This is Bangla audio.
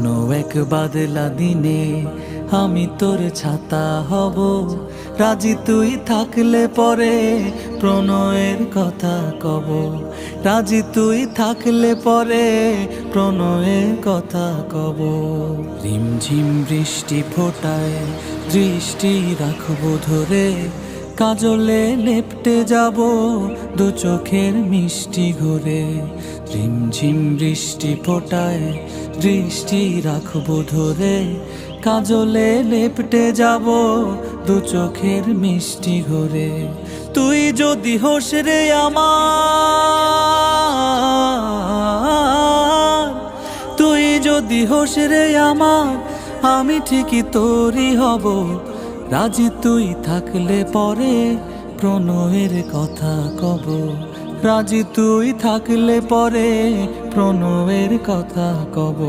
কোনো এক বাদলা দিনে আমি তোর ছাতা হব, রাজি তুই থাকলে পরে প্রণয়ের কথা কব। রাজি তুই থাকলে পরে প্রণয়ের কথা কব। রিমঝিম বৃষ্টি ফোটায় দৃষ্টি রাখবো ধরে, কাজলে লেপটে যাব দু চোখের মিষ্টি ঘুরে। রিমঝিম বৃষ্টি ফোটায় দৃষ্টি রাখবো ধরে, কাজলে লেপটে যাব দু চোখের মিষ্টি ঘুরে। তুই যদি হোস রে আমার, তুই যদি হোস রে আমার, আমি ঠিকই তোরই হব। রাজি তুই থাকলে পরে প্রণয়ের কথা কব। রাজি তুই থাকলে পরে প্রণয়ের কথা কব।